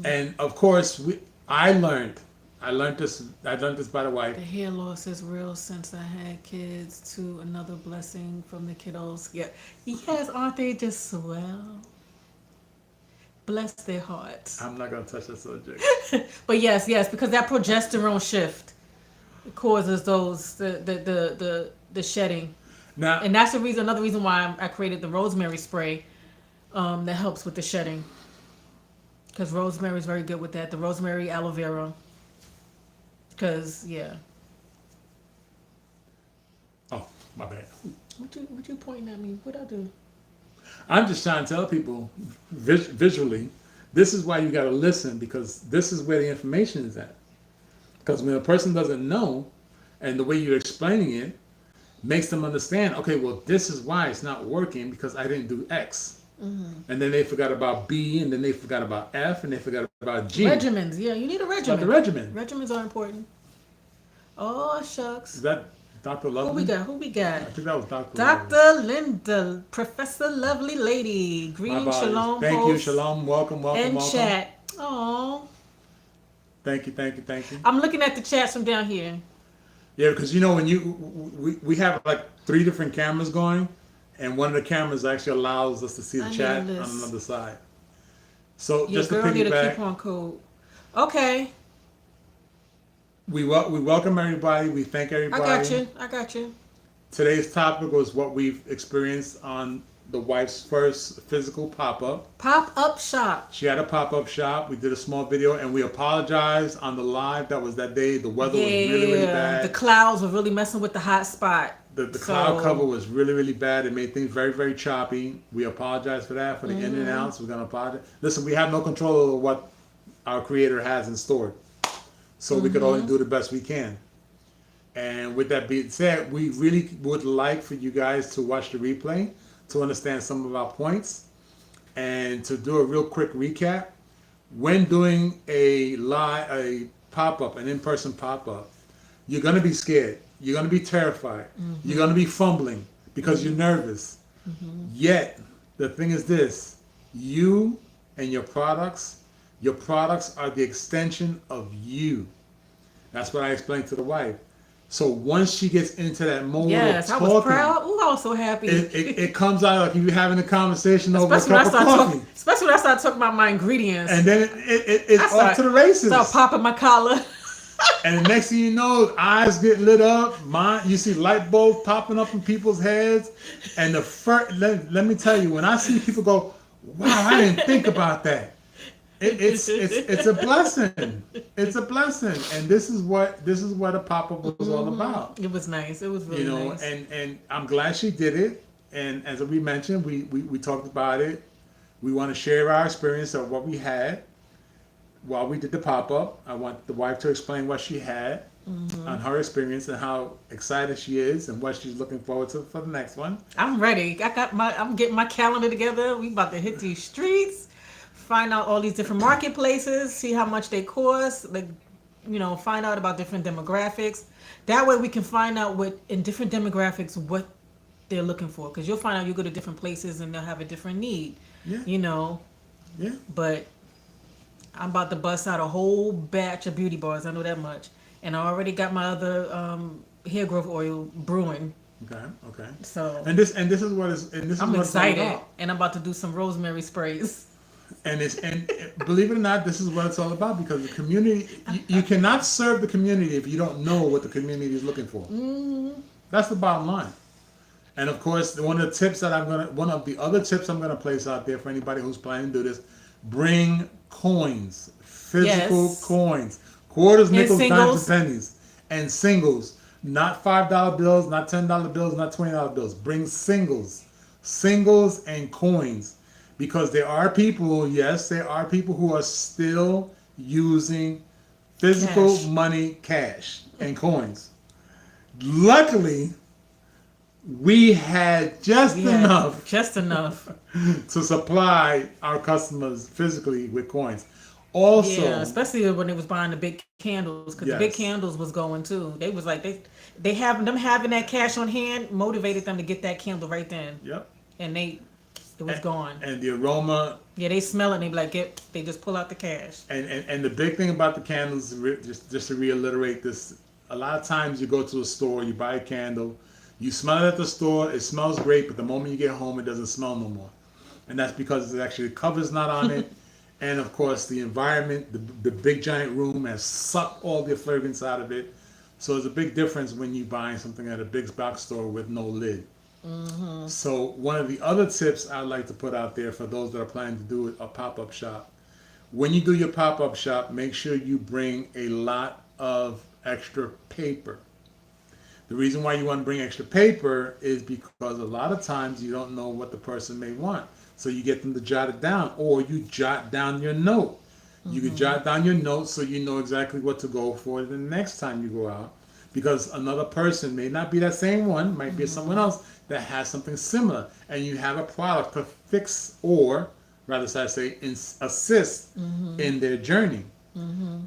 And of course, I learned this. I learned this by the wife. the hair loss is real since I had kids. To another blessing from the kiddos. Yeah, yes, aren't they just swell? Bless their hearts. I'm not gonna touch that subject. But yes, because that progesterone shift causes those the shedding, Now, and that's the reason. Another reason why I created the rosemary spray, that helps with the shedding. Because rosemary is very good with that. The rosemary aloe vera. Because yeah, oh my bad. what you pointing at me? What I do? I'm just trying to tell people visually, this is why you got to listen, because this is where the information is at. Because when a person doesn't know, and the way you're explaining it makes them understand, okay, well, this is why it's not working, because I didn't do X. And then they forgot about B, and then they forgot about F, and they forgot about G. Regimens, yeah, you need a regimen. About the regimen. Regimens are important. Oh shucks. Is that Dr. Who Lovely? we got? I think that was Dr. Lovely. Dr. Linda, Professor Lovely Lady, My Green apologies. Shalom Thank you, Post, Shalom. Welcome. and welcome. chat. Oh, Thank you. I'm looking at the chats from down here. Yeah, because when we have like 3 different cameras going, and one of the cameras actually allows us to see the I chat know on this. another side. So Your just to girl need a piggyback, coupon code. Okay, we welcome everybody. We thank everybody. I got you. Today's topic was what we've experienced on the wife's first physical pop-up. Pop up shop. She had a pop-up shop. We did a small video, and we apologize on the live. That was that day. The weather was really bad. The clouds were really messing with the hot spot. The cloud cover was really bad. It made things very choppy. We apologize for that, for the in and outs. We're going to apologize. Listen, we have no control over what our creator has in store. So we could only do the best we can. And with that being said, we really would like for you guys to watch the replay to understand some of our points. And to do a real quick recap, when doing a pop-up, an in-person pop-up, you're going to be scared. You're going to be terrified. You're going to be fumbling because you're nervous. Yet, the thing is this, you and your products are the extension of you. That's what I explained to the wife. So once she gets into that mode yes, of I talking, was proud. Ooh, I was so happy. it comes out like you're having a conversation over a especially when cup of coffee. especially when I started talking about my ingredients. And then it's off to the races. Start popping my collar. And the next thing you know, eyes get lit up. You see light bulbs popping up in people's heads. And the first, let me tell you, when I see people go, "Wow, I didn't think about that." It's a blessing. It's a blessing, and this is what a pop-up was all about. It was nice. It was really nice. And I'm glad she did it. And as we mentioned, we talked about it. We want to share our experience of what we had while we did the pop-up. I want the wife to explain what she had on her experience and how excited she is and what she's looking forward to for the next one. I'm ready. I'm getting my calendar together. We about to hit these streets, find out all these different marketplaces, see how much they cost, find out about different demographics. That way we can find out what in different demographics what they're looking for. Because you'll find out you go to different places and they'll have a different need. Yeah. Yeah. But I'm about to bust out a whole batch of beauty bars. I know that much. And I already got my other hair growth oil brewing. Okay. So and this is what is and this I'm is what excited, it's all about. and I'm about to do some rosemary sprays. And believe it or not, this is what it's all about, because the community, you cannot serve the community if you don't know what the community is looking for. That's the bottom line. And of course, one of the other tips I'm gonna place out there for anybody who's planning to do this: bring coins, physical coins, quarters, nickels, dimes, and pennies, and singles. Not $5 bills, not $10 bills, not $20 bills. Bring singles and coins. because there are people, yes, there are people who are still using physical Cash. money, cash, and coins. Luckily, we had just We had enough just enough. to supply our customers physically with coins. Also, Yeah, especially when they was buying the big candles, because the big yes, candles was going too. They was like they have them having that cash on hand motivated them to get that candle right then, yep, and it was and, gone. and the aroma, Yeah, they smell it and they be like, they just pull out the cash. and the big thing about the candles, just to reiterate this, a lot of times you go to a store, you buy a candle, you smell it at the store, it smells great, but the moment you get home, it doesn't smell no more, and that's because it's actually the cover's not on it. And of course, the environment, the big giant room has sucked all the fragrance out of it. So there's a big difference when you buying something at a big box store with no lid. So one of the other tips I'd like to put out there for those that are planning to do a pop-up shop, when you do your pop-up shop, make sure you bring a lot of extra paper. The reason why you want to bring extra paper is because a lot of times you don't know what the person may want. So you get them to jot it down, or you jot down your note. You can jot down your note so you know exactly what to go for the next time you go out. Because another person may not be that same one, might be someone else that has something similar. And you have a product to fix, or rather should I say, assist in their journey.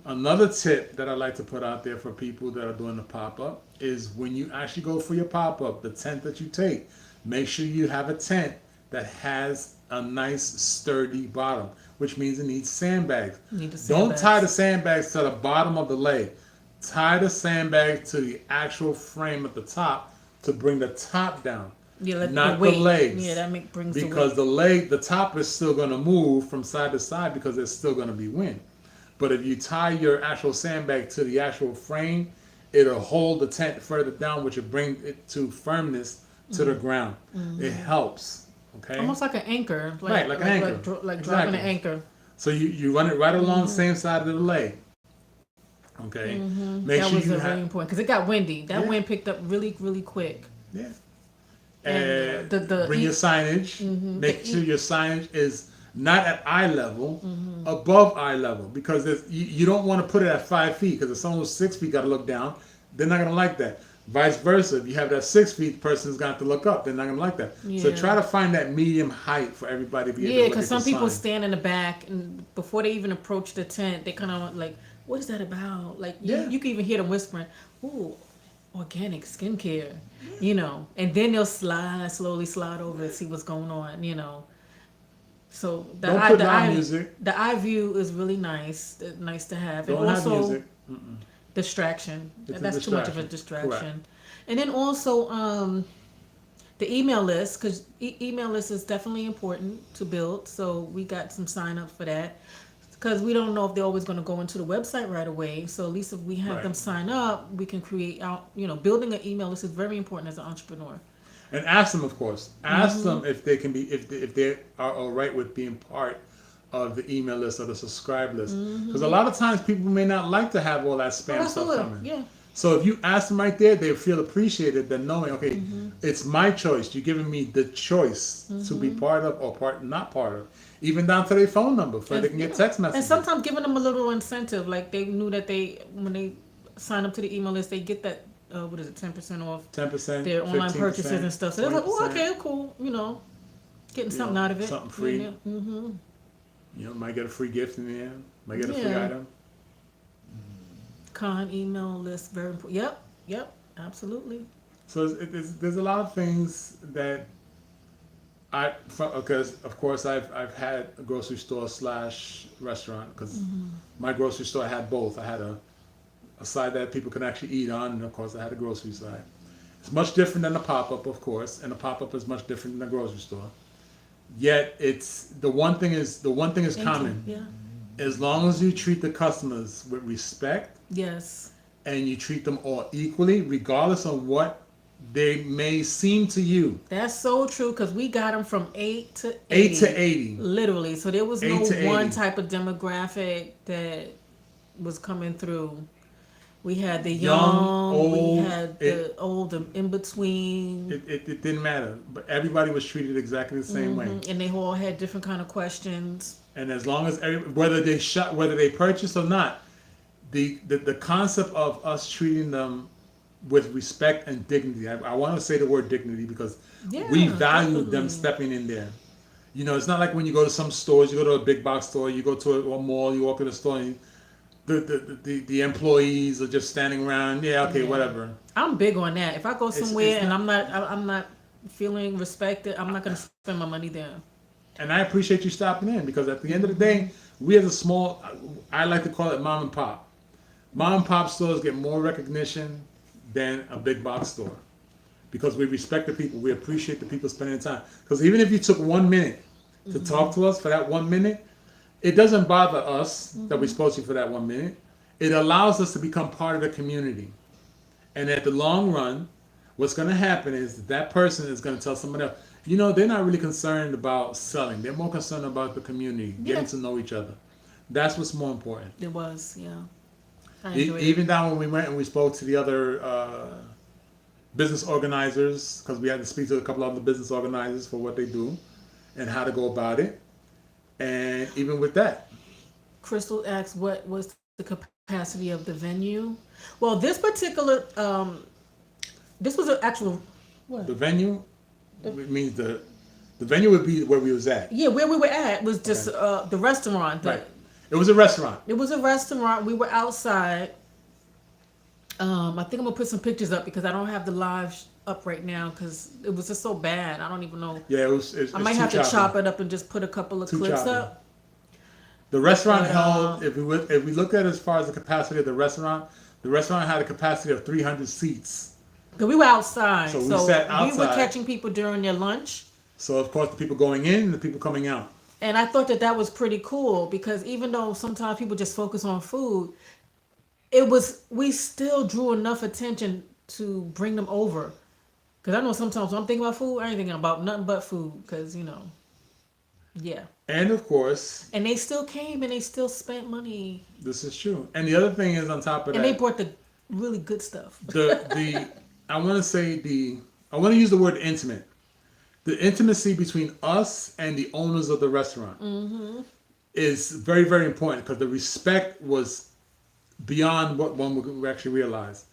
Another tip that I like to put out there for people that are doing the pop-up is when you actually go for your pop-up, the tent that you take, make sure you have a tent that has a nice sturdy bottom, which means it needs sandbags. Don't tie the sandbags to the bottom of the leg. Tie the sandbags to the actual frame at the top to bring the top down. Yeah, not the legs. Yeah, that brings because the weight. the top is still going to move from side to side because there's still going to be wind. But if you tie your actual sandbag to the actual frame, it'll hold the tent further down, which will bring it to firmness to the ground. It helps. Okay. Almost like an anchor. Right, like an anchor. Like dropping an anchor. So you run it right along the same side of the leg. Okay. Make That sure was you really important because it got windy. That wind picked up really, really quick. Yeah. And bring your signage. Make sure your signage is not at eye level, above eye level, because you don't want to put it at 5 feet, because if someone's 6 feet got to look down, they're not going to like that. Vice versa, if you have that 6 feet, person's got to look up, they're not going to like that. Yeah. So try to find that medium height for everybody to be able to look at. Because some the people sign. stand in the back, and before they even approach the tent, they kind of like, what is that about? Like, you can even hear them whispering, ooh, organic skincare, and then they'll slowly slide over and see what's going on. So the Don't eye, put the loud eye, music. the eye view is really nice to have. Don't And have also music. distraction. It's a That's too much of a distraction. distraction. Correct. And then also the email list, because email list is definitely important to build. So we got some sign up for that. Because we don't know if they're always going to go into the website right away. So at least if we have them sign up, we can create out. Building an email list is very important as an entrepreneur. And ask them, of course. Ask them if they can be, if they are all right with being part of the email list or the subscribe list. Because a lot of times people may not like to have all that spam stuff coming. Yeah. So if you ask them right there, they feel appreciated. Then knowing, okay, it's my choice. You're giving me the choice to be part of or not part of. Even down to their phone number so they can get text messages. And sometimes giving them a little incentive, like they knew that when they sign up to the email list, they get that 10% off 10%, their online 15%, purchases and stuff. So they're like, oh, 20%. okay, cool. Getting something out of it. Something free. Might get a free gift in the end. Might get a free item. Email list, very important. Yep, absolutely. So there's a lot of things that because of course I've had a grocery store / restaurant, because my grocery store had both. I had a side that people can actually eat on, and of course I had a grocery side. It's much different than a pop-up, of course, and a pop-up is much different than a grocery store. Yet it's the one thing is common. Yeah. As long as you treat the customers with respect, Yes. and you treat them all equally, regardless of what they may seem to you. That's so true, because we got them from 8 to 80. 8 to 80. Literally. So there was 8 no to 80. one type of demographic that was coming through. We had the young, young, we old. had the old, the in between, It didn't matter, but everybody was treated exactly the same way. and they all had different kind of questions. And as long as whether they purchased or not, the concept of us treating them with respect and dignity. I want to say the word dignity because Yeah, we value them definitely. stepping in there. You know, it's not like when you go to some stores, you go to a big box store, you go to a mall, you walk in a store, and the employees are just standing around. Yeah, okay, Yeah. whatever. I'm big on that. If I go somewhere it's and not- I'm not feeling respected, I'm not gonna spend my money there. And I appreciate you stopping in because at the end of the day, we as a small, I like to call it mom and pop. Mom and pop stores get more recognition than a big box store because we respect the people. We appreciate the people spending time. Because even if you took 1 minute to talk to us for that 1 minute, it doesn't bother us that we spoke to you for that 1 minute. It allows us to become part of the community. And at the long run, what's going to happen is that person is going to tell somebody else, you know, they're not really concerned about selling. They're more concerned about the community, getting Yeah. to know each other. That's what's more important. It was, yeah. I enjoyed it. Even down when we went and we spoke to the other business organizers, because we had to speak to a couple of other business organizers for what they do and how to go about it. And even with that, Crystal asked what was the capacity of the venue. Well, this particular this was an actual what? the venue means the venue would be where we was at. Yeah, where we were at was just Okay. the restaurant. Right. It was a restaurant. It was a restaurant. We were outside. I think I'm gonna put some pictures up because I don't have the live up right now because it was just so bad. I don't even know. Yeah, it was. It's I might too have to choppy. chop it up and just put a couple of Too clips choppy. up. The restaurant But, held. If we look at as far as the capacity of the restaurant had a capacity of 300 seats. Cause we were outside, So so, we sat we were outside. catching people during their lunch. So of course the people going in and the people coming out. And I thought that that was pretty cool because even though sometimes people just focus on food, we still drew enough attention to bring them over. Because I know sometimes when I'm thinking about food, I ain't thinking about nothing but food. Because, yeah. And of course, And they still came and they still spent money. this is true. And the other thing is on top of And that, they brought the really good stuff. the I want to use the word intimate. The intimacy between us and the owners of the restaurant is very, very important because the respect was beyond what one would actually realize.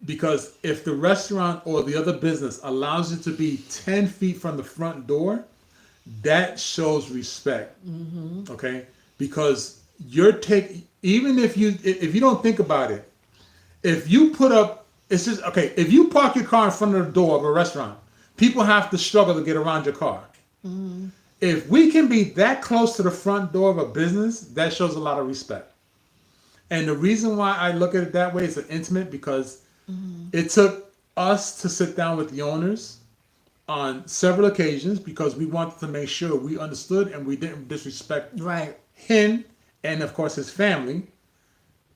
Because if the restaurant or the other business allows you to be 10 feet from the front door, that shows respect. Okay? Because even if you don't think about it, if you put up, it's just, okay, if you park your car in front of the door of a restaurant, people have to struggle to get around your car. If we can be that close to the front door of a business, that shows a lot of respect. And the reason why I look at it that way is intimate because it took us to sit down with the owners on several occasions because we wanted to make sure we understood and we didn't disrespect Right. him and of course his family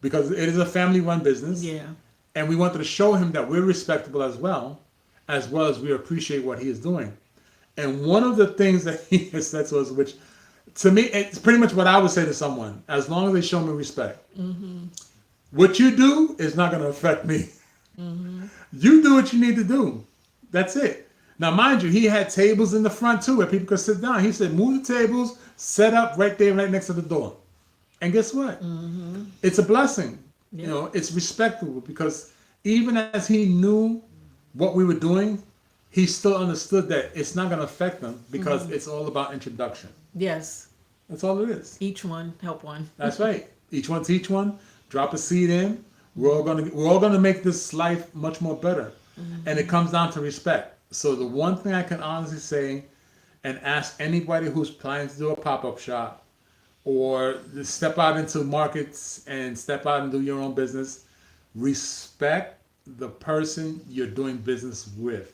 because it is a family-run business. Yeah. And we wanted to show him that we're respectable as well as we appreciate what he is doing. And one of the things that he has said to us, which to me, it's pretty much what I would say to someone, as long as they show me respect. What you do is not going to affect me. You do what you need to do. That's it. Now, mind you, he had tables in the front too where people could sit down. He said, move the tables, set up right there, right next to the door. And guess what? It's a blessing. Yeah. You know, it's respectable because even as he knew what we were doing, he still understood that it's not going to affect them because it's all about introduction. Yes. That's all it is. Each one, help one. That's right. Each one teach one. Drop a seed in. We're all gonna make this life much more better. And it comes down to respect. So the one thing I can honestly say, and ask anybody who's planning to do a pop-up shop, or step out into markets and step out and do your own business, respect the person you're doing business with.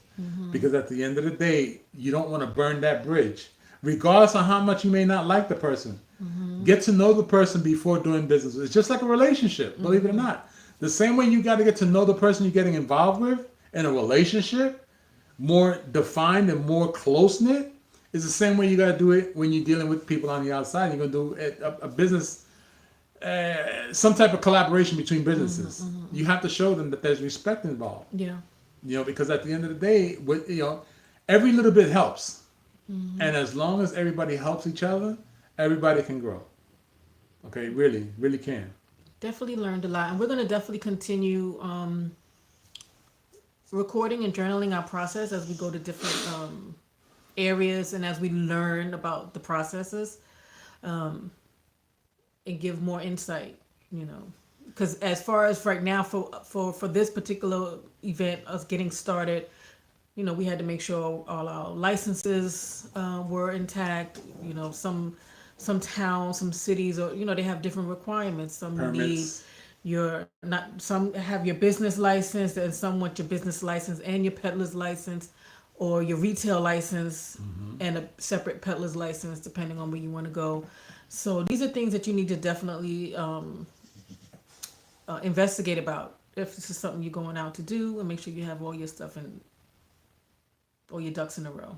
Because at the end of the day, you don't want to burn that bridge. Regardless of how much you may not like the person. Get to know the person before doing business. It's just like a relationship, believe it or not. The same way you got to get to know the person you're getting involved with in a relationship, more defined and more close-knit, is the same way you got to do it when you're dealing with people on the outside. You're going to do a business some type of collaboration between businesses. You have to show them that there's respect involved. Yeah. Because at the end of the day, every little bit helps, and as long as everybody helps each other, everybody can grow. Okay, really, really can. Definitely learned a lot, and we're going to definitely continue recording and journaling our process as we go to different areas and as we learn about the processes, and give more insight. Because as far as right now, for this particular event, us getting started, we had to make sure all our licenses were intact. Some towns, some cities, or they have different requirements. Some need Permits. your not some have your business license, and some want your business license and your peddler's license, or your retail license and a separate peddler's license, depending on where you want to go. So these are things that you need to definitely investigate about if this is something you're going out to do, and make sure you have all your stuff and all your ducks in a row.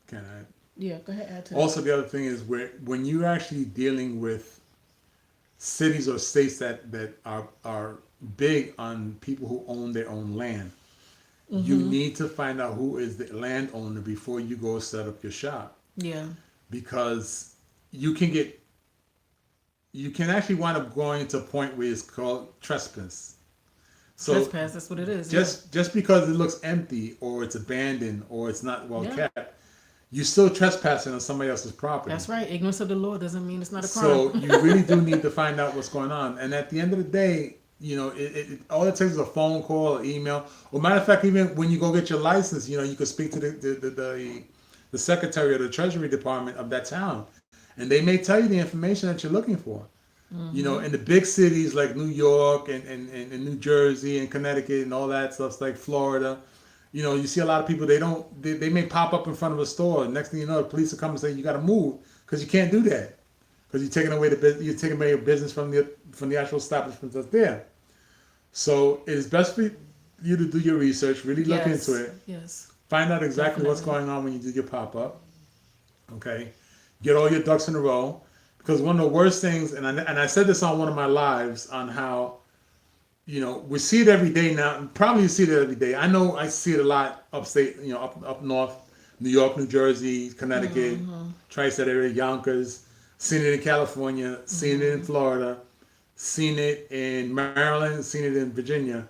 Can I? Yeah, go ahead, add to that. Also, the other thing is when you're actually dealing with cities or states that are big on people who own their own land, you need to find out who is the landowner before you go set up your shop, Yeah, because you can actually wind up going to a point where it's called trespass. So trespass. That's what it is. just because it looks empty or it's abandoned or it's not well Yeah. kept, you're still trespassing on somebody else's property. That's right. Ignorance of the law doesn't mean it's not a crime. So you really do need to find out what's going on. And at the end of the day, all it takes is a phone call, or email, or matter of fact, even when you go get your license, you could speak to the secretary of the Treasury Department of that town, and they may tell you the information that you're looking for. In the big cities like New York and New Jersey and Connecticut and all that stuff, like Florida, you see a lot of people, they may pop up in front of a store. Next thing you know, the police will come and say, you got to move, because you can't do that, because you're taking away your business from the actual establishment that's there. So it is best for you to do your research, really look Yes. into it, Yes. find out exactly what's Definitely. going on when you do your pop-up. Okay, get all your ducks in a row, because one of the worst things, and I said this on one of my lives, on how we see it every day now, and probably you see it every day. I know I see it a lot upstate, up north, New York, New Jersey, Connecticut, tri-state area, Yonkers. Seen it in California, seen it in Florida, seen it in Maryland, seen it in Virginia.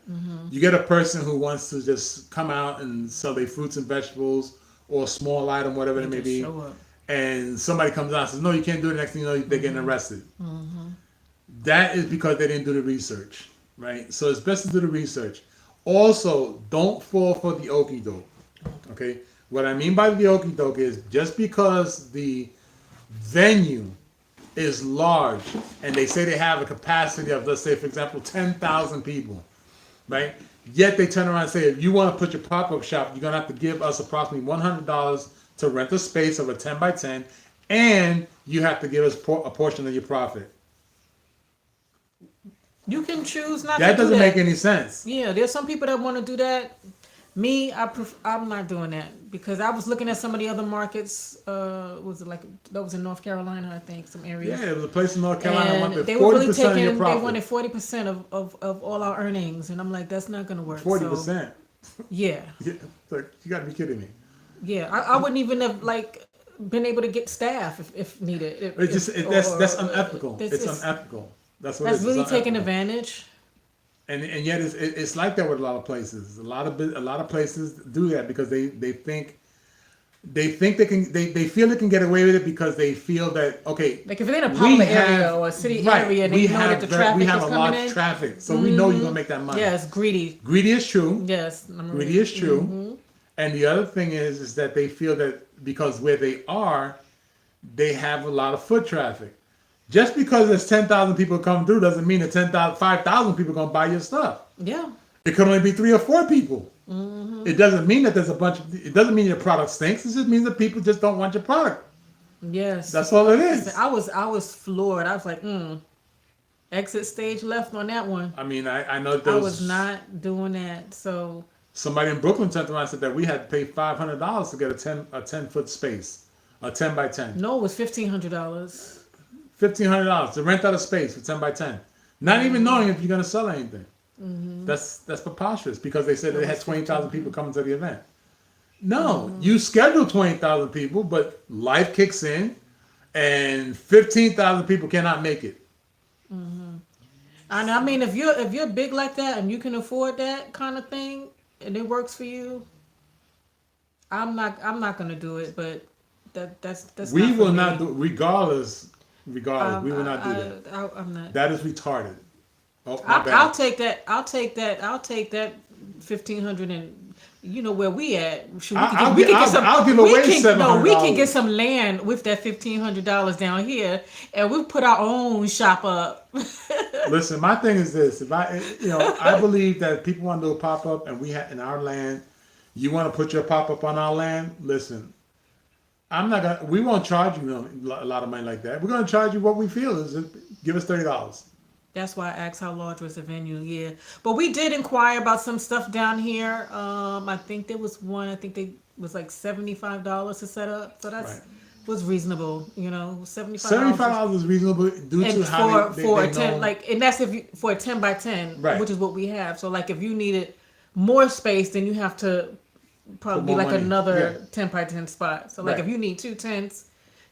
You get a person who wants to just come out and sell their fruits and vegetables or a small item, whatever it may Just be, show up. and somebody comes out and says, no, you can't do it. Next thing you know, they're getting arrested. That is because they didn't do the research, right? So it's best to do the research. Also, don't fall for the okie doke, okay? What I mean by the okie doke is, just because the venue is large and they say they have a capacity of, let's say, for example, 10,000 people, right? Yet they turn around and say, if you want to put your pop-up shop, you're going to have to give us approximately $100 to rent a space of a 10 by 10, and you have to give us a portion of your profit. You can choose not That to do doesn't that. make any sense. Yeah, there's some people that want to do that. Me, I'm not doing that, because I was looking at some of the other markets. Was it like that was in North Carolina? I think some areas. Yeah, it was a place in North Carolina that And wanted they were 40% really of your taking. They profit. wanted 40% of all our earnings, and I'm like, that's not gonna work. 40%. So, yeah, Yeah, like, you got to be kidding me. yeah. I wouldn't even have been able to get staff if needed. That's unethical. This It's is- unethical. That's what That's it is. really It's taking unethical. advantage. And yet it's like that with a lot of places. A lot of places do that because they think they feel they can get away with it, because they feel that, okay, Like if it's in a we popular have- area or a city right, area, and we they know that the have traffic we is have a lot coming of in. traffic, so we know you're gonna make that money. Yes, greedy. Greedy is true. Yes, Greedy is true. And the other thing is that they feel that because where they are, they have a lot of foot traffic. Just because there's 10,000 people come through doesn't mean that 5,000 people are gonna buy your stuff. Yeah. It could only be 3 or 4 people. It doesn't mean that there's a bunch of. It doesn't mean your product stinks. It just means that people just don't want your product. Yes. That's all it is. I was floored. I was like, exit stage left on that one. I mean, I know there I was not doing that. So somebody in Brooklyn turned around and said that we had to pay $500 to get a 10-foot space, a 10 by 10. no, it was $1,500. $1,500 to rent out a space for 10 by 10, not even knowing if you're going to sell anything. That's preposterous because they said they had 20,000 people coming to the event. No, you schedule 20,000 people, but life kicks in, and 15,000 people cannot make it. And I mean, if you're big like that and you can afford that kind of thing and it works for you, I'm not gonna do it. But that's We not for will me. not do regardless. We will not do that. I'm not. That is retarded. Oh, my bad. I'll take that. I'll take that 1,500 and you know where we at. Shoot, I'll give away $700. We can get some land with that $1,500 down here, and we'll put our own shop up. Listen, my thing is this: if I believe that if people want to do a pop up, and we have in our land, you want to put your pop up on our land. Listen, we won't charge you a lot of money like that. We're gonna charge you what we feel is. Give us $30. That's why I asked how large was the venue. Yeah, but we did inquire about some stuff down here. I think there was one. I think they was like $75 to set up. So that's Right. was reasonable. You know, $75. $75 is reasonable due to And how for they a 10 know. like, and that's if you for a 10 by 10, Right. which is what we have. So like if you needed more space, then you have to probably Put be more like money. another Yeah. 10 by 10 spot. So like Right. if you need 2 tents,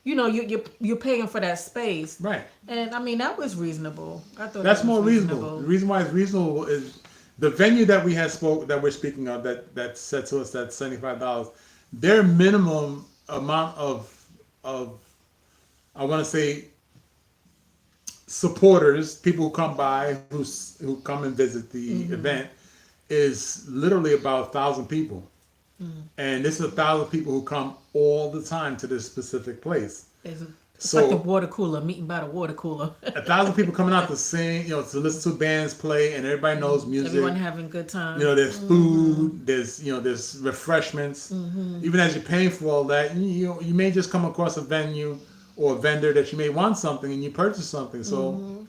you know you're paying for that space. Right. And I mean that was reasonable. I thought That's that was more reasonable. The reason why it's reasonable is the venue that we're speaking of that said to us that $75. Their minimum amount of I want to say supporters, people who come by who come and visit the event, is literally about 1,000 people. And this is 1,000 people who come all the time to this specific place. It's So- like the water cooler, meeting by the water cooler. 1,000 people coming out to sing, to listen to bands play, and everybody knows music. Everyone having a good time. There's food, there's refreshments. Even as you're paying for all that, you may just come across a venue or a vendor that you may want something and you purchase something. So,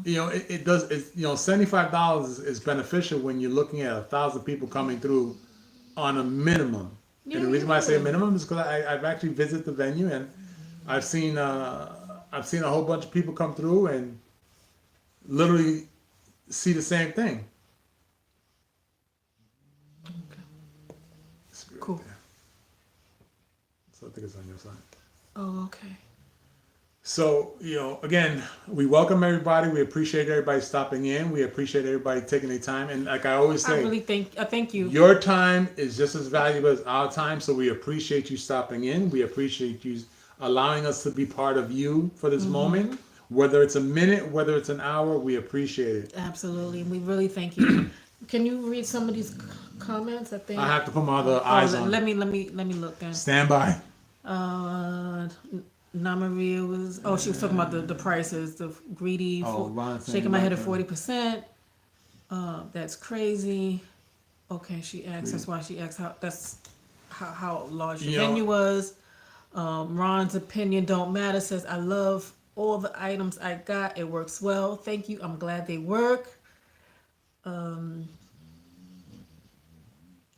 it does. $75 is beneficial when you're looking at 1,000 people coming through on a minimum. And the reason why I say minimum is because I've actually visited the venue and I've seen a whole bunch of people come through and literally see the same thing. Cool. So I think it's on your side. Oh, okay. So, again, we welcome everybody. We appreciate everybody stopping in. We appreciate everybody taking their time. And like I always say, I thank you. your time is just as valuable as our time. So we appreciate you stopping in. We appreciate you allowing us to be part of you for this moment. Whether it's a minute, whether it's an hour, we appreciate it. Absolutely. We really thank you. Can you read some of these comments? I think I have to put my other eyes on. let me look then. Stand by. Namaria was she was talking about the prices, the greedy Ron saying shaking my head at about 40%. That's crazy. Okay, she asked. That's why she asked how large the venue was. Ron's opinion don't matter. Says I love all the items I got. It works well. Thank you. I'm glad they work. And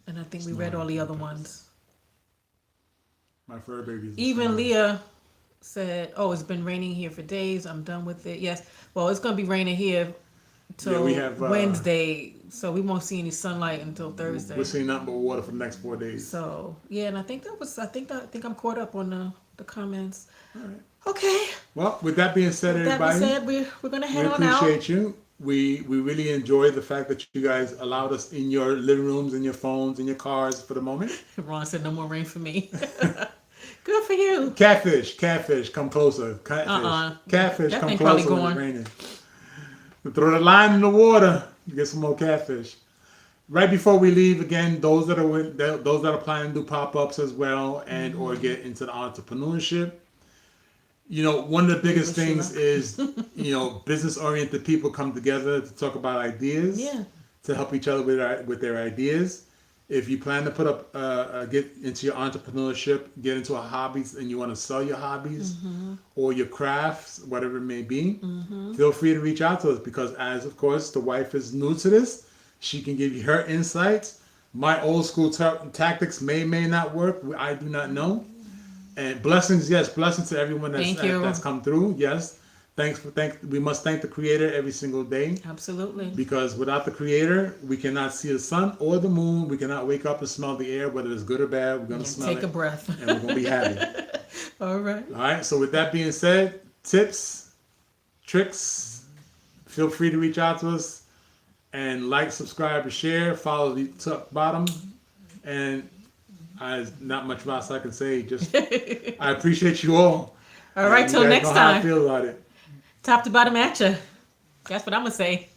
I think we read all the other ones. My fur babies. Even Leah said, "Oh, it's been raining here for days. I'm done with it." Yes. Well, it's gonna be raining here till we have, Wednesday, so we won't see any sunlight until Thursday. We're seeing nothing but water for the next 4 days. So yeah, and I think I'm caught up on the comments. All right. Okay. Well, with that being said, That everybody, being said, we're gonna we head on out. appreciate you. We really enjoy the fact that you guys allowed us in your living rooms, in your phones, in your cars for the moment. Ron said, "No more rain for me." Good for you. Catfish, come closer. Catfish, That come thing probably closer when it's gone. raining. We throw the line in the water, you get some more catfish. Right before we leave, again, those that are planning to do pop-ups as well and or get into the entrepreneurship. One of the biggest things is, business-oriented people come together to talk about ideas, to help each other with their ideas. If you plan to put up, get into your entrepreneurship, get into a hobby, and you want to sell your hobbies or your crafts, whatever it may be, feel free to reach out to us because, as of course, the wife is new to this, she can give you her insights. My old school tactics may not work. I do not know. And blessings to everyone that's come through. Yes, We must thank the Creator every single day, Absolutely. because without the Creator, we cannot see the sun or the moon. We cannot wake up and smell the air, whether it's good or bad. We're gonna smell Take it, a breath. and we're gonna be happy. All right. All right. So with that being said, tips, tricks, feel free to reach out to us and like, subscribe, and share. Follow the top bottom, and not much else I can say. Just I appreciate you all. All right. You Till guys next know how I time. feel about it. Top to bottom at ya. That's what I'm gonna say.